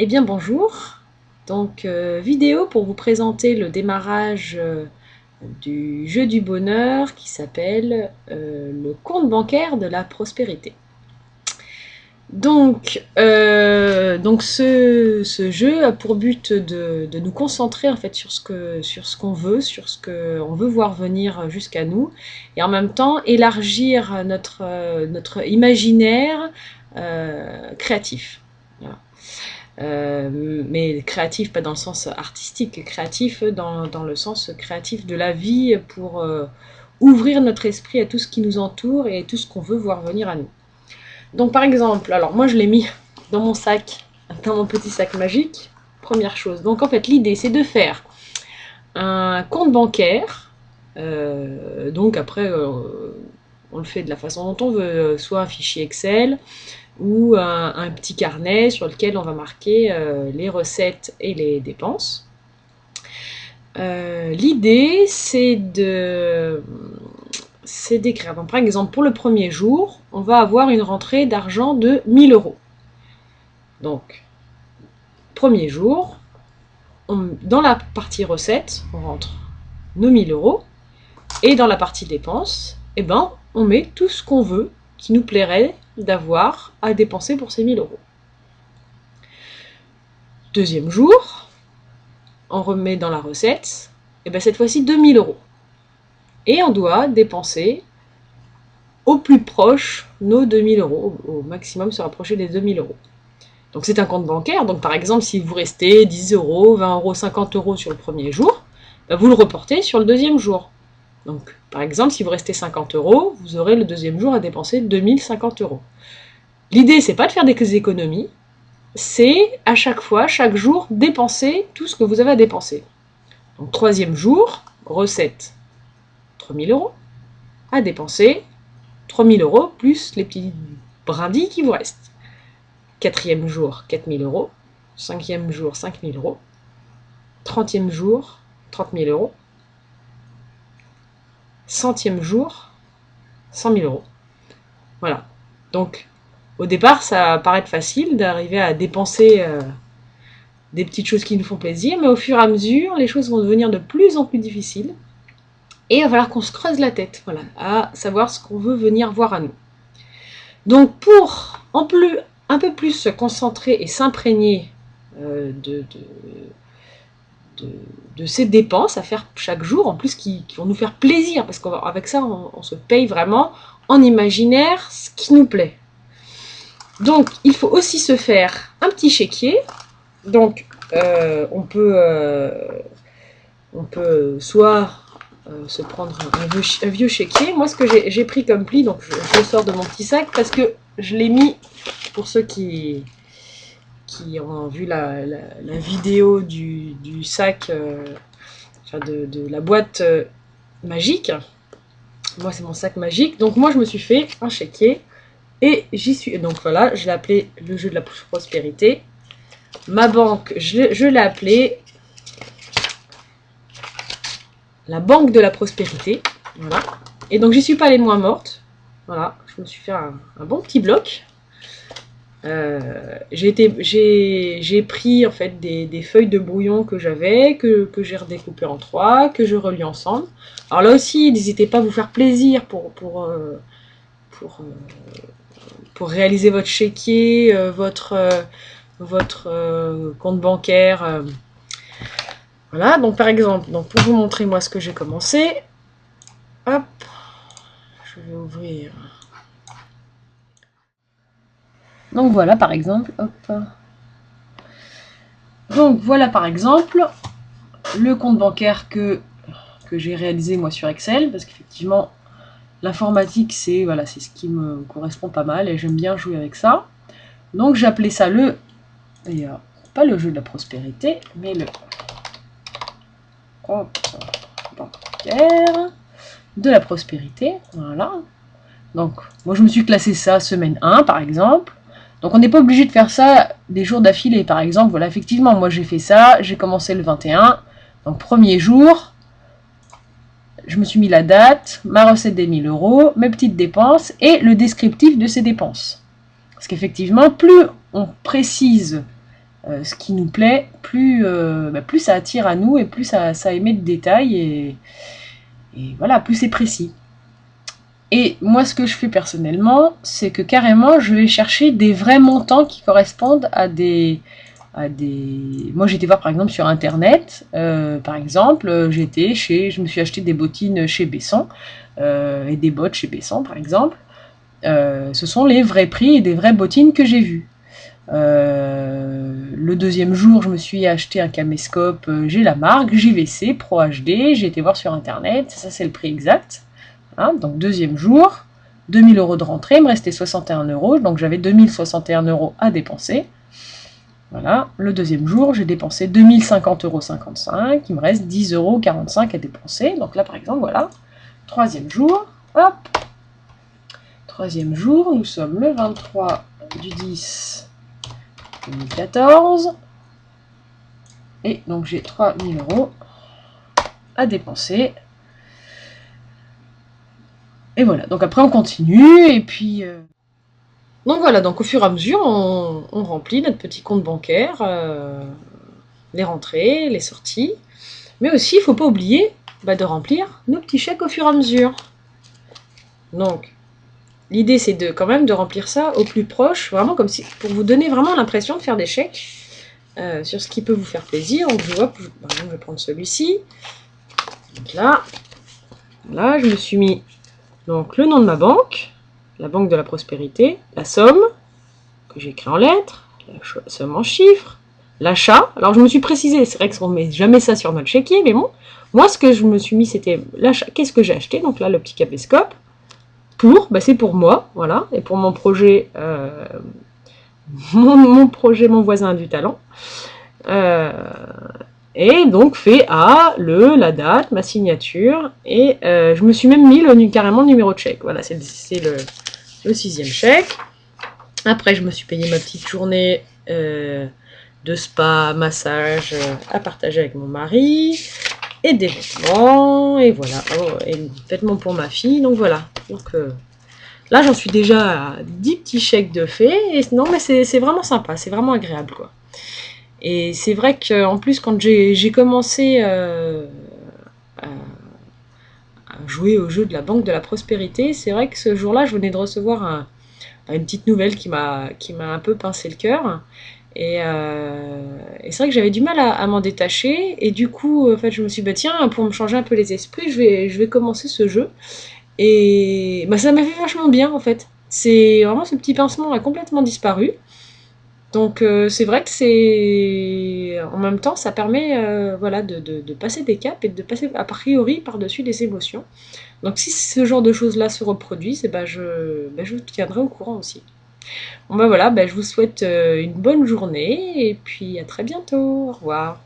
Eh bien bonjour, donc vidéo pour vous présenter le démarrage du jeu du bonheur qui s'appelle le compte bancaire de la prospérité. Donc ce jeu a pour but de nous concentrer en fait sur ce qu'on veut, sur ce qu'on veut voir venir jusqu'à nous, et en même temps élargir notre imaginaire créatif. Voilà. Mais créatif pas dans le sens artistique, créatif dans le sens créatif de la vie pour ouvrir notre esprit à tout ce qui nous entoure et tout ce qu'on veut voir venir à nous. Donc par exemple, alors moi je l'ai mis dans mon sac, dans mon petit sac magique, première chose. Donc en fait l'idée c'est de faire un compte bancaire, donc après on le fait de la façon dont on veut, soit un fichier Excel, ou un petit carnet sur lequel on va marquer les recettes et les dépenses. L'idée, c'est d'écrire. Donc, par exemple, pour le premier jour, on va avoir une rentrée d'argent de 1000 euros. Donc, premier jour, dans la partie recettes, on rentre nos 1000 euros. Et dans la partie dépenses, eh ben, on met tout ce qu'on veut, qui nous plairait d'avoir à dépenser pour ces 1000 euros. Deuxième jour, on remet dans la recette, et bien cette fois-ci 2000 euros. Et on doit dépenser au plus proche nos 2000 euros, au maximum se rapprocher des 2000 euros. Donc c'est un compte bancaire, donc par exemple si vous restez 10 euros, 20 euros, 50 euros sur le premier jour, ben vous le reportez sur le deuxième jour. Donc par exemple si vous restez 50 euros, vous aurez le deuxième jour à dépenser 2050 euros. L'idée c'est pas de faire des économies, c'est à chaque fois, chaque jour, dépenser tout ce que vous avez à dépenser. Donc troisième jour, recette 3000 euros, à dépenser 3000 euros plus les petits brindilles qui vous restent. Quatrième jour, 4000 euros. Cinquième jour, 5000 euros. 30e jour, 30 000 euros. Centième jour, 100 000 euros. Voilà. Donc, au départ, ça va paraître facile d'arriver à dépenser des petites choses qui nous font plaisir, mais au fur et à mesure, les choses vont devenir de plus en plus difficiles. Et il va falloir qu'on se creuse la tête, voilà, à savoir ce qu'on veut venir voir à nous. Donc pour un peu plus se concentrer et s'imprégner de ces dépenses à faire chaque jour, en plus qui vont nous faire plaisir, parce qu'avec ça on se paye vraiment en imaginaire ce qui nous plaît. Donc il faut aussi se faire un petit chéquier. Donc on peut soit se prendre un vieux chéquier. Moi, ce que j'ai pris comme pli, donc je le sors de mon petit sac parce que je l'ai mis, pour ceux qui ont vu la vidéo du sac, enfin de la boîte magique. Moi, c'est mon sac magique. Donc, moi, je me suis fait un chéquier et j'y suis. Donc, voilà, je l'ai appelé le jeu de la prospérité. Ma banque, je l'ai appelé la banque de la prospérité, voilà. Et donc j'y suis pas allée de moins morte, voilà. Je me suis fait un bon petit bloc. J'ai pris en fait des feuilles de brouillon que j'avais, que j'ai redécoupées en 3, que je relie ensemble. Alors là aussi, n'hésitez pas à vous faire plaisir pour réaliser votre chéquier, votre compte bancaire. Voilà, donc par exemple, donc pour vous montrer moi ce que j'ai commencé, hop, je vais ouvrir. Donc voilà par exemple, hop. Donc voilà par exemple le compte bancaire que j'ai réalisé moi sur Excel, parce qu'effectivement l'informatique c'est voilà, c'est ce qui me correspond pas mal et j'aime bien jouer avec ça. Donc j'ai appelé ça pas le jeu de la prospérité, mais le compte bancaire de la prospérité, voilà. Donc moi je me suis classé ça semaine 1 par exemple. Donc on n'est pas obligé de faire ça des jours d'affilée, par exemple. Voilà, effectivement, moi j'ai fait ça, j'ai commencé le 21. Donc premier jour, je me suis mis la date, ma recette des 1000 euros, mes petites dépenses et le descriptif de ces dépenses. Parce qu'effectivement, plus on précise ce qui nous plaît, plus ça attire à nous et plus ça émet de détails et voilà, plus c'est précis. Et moi, ce que je fais personnellement, c'est que carrément, je vais chercher des vrais montants qui correspondent à des... Moi, j'étais voir par exemple sur Internet, par exemple, je me suis acheté des bottines chez Besson, et des bottes chez Besson, par exemple. Ce sont les vrais prix et des vraies bottines que j'ai vues. Le deuxième jour, je me suis acheté un caméscope, j'ai la marque, JVC Pro HD, j'ai été voir sur Internet, ça c'est le prix exact. Hein, donc deuxième jour, 2000 € de rentrée, il me restait 61 €, donc j'avais 2061 € à dépenser. Voilà, le deuxième jour, j'ai dépensé 2050,55 €, il me reste 10,45 € à dépenser. Donc là, par exemple, voilà, troisième jour, hop, troisième jour, nous sommes le 23 du 10 2014, et donc j'ai 3000 € à dépenser. Et voilà, donc après on continue, et puis... Donc voilà, donc au fur et à mesure, on remplit notre petit compte bancaire, les rentrées, les sorties, mais aussi, il ne faut pas oublier de remplir nos petits chèques au fur et à mesure. Donc, l'idée c'est quand même de remplir ça au plus proche, vraiment comme si, pour vous donner vraiment l'impression de faire des chèques sur ce qui peut vous faire plaisir. Donc je vois, par exemple, je vais prendre celui-ci. Donc là, je me suis mis donc le nom de ma banque, la banque de la prospérité, la somme que j'ai écrit en lettres, la somme en chiffres, l'achat. Alors je me suis précisé, c'est vrai qu'on ne met jamais ça sur notre chéquier, mais bon, moi ce que je me suis mis c'était l'achat. Qu'est-ce que j'ai acheté? Donc là le petit caméscope, c'est pour moi, voilà, et pour mon projet, mon projet, mon voisin du talent. Et donc fait à la date, ma signature, et je me suis même mis carrément le numéro de chèque. Voilà, c'est le 6e chèque. Après, je me suis payé ma petite journée de spa, massage à partager avec mon mari, et des vêtements, et voilà, et des vêtements pour ma fille, donc voilà. Donc là, j'en suis déjà à 10 petits chèques de fait, et non, mais c'est vraiment sympa, c'est vraiment agréable, quoi. Et c'est vrai qu'en plus, quand j'ai commencé à jouer au jeu de la Banque de la Prospérité, c'est vrai que ce jour-là, je venais de recevoir une petite nouvelle qui m'a un peu pincé le cœur. Et c'est vrai que j'avais du mal à m'en détacher. Et du coup, en fait, je me suis dit, tiens, pour me changer un peu les esprits, je vais commencer ce jeu. Et ça m'a fait vachement bien, en fait. C'est vraiment, ce petit pincement a complètement disparu. Donc c'est vrai que en même temps ça permet de passer des caps et de passer a priori par-dessus des émotions. Donc si ce genre de choses là se reproduisent, je vous tiendrai au courant aussi. Bon voilà, je vous souhaite une bonne journée et puis à très bientôt. Au revoir.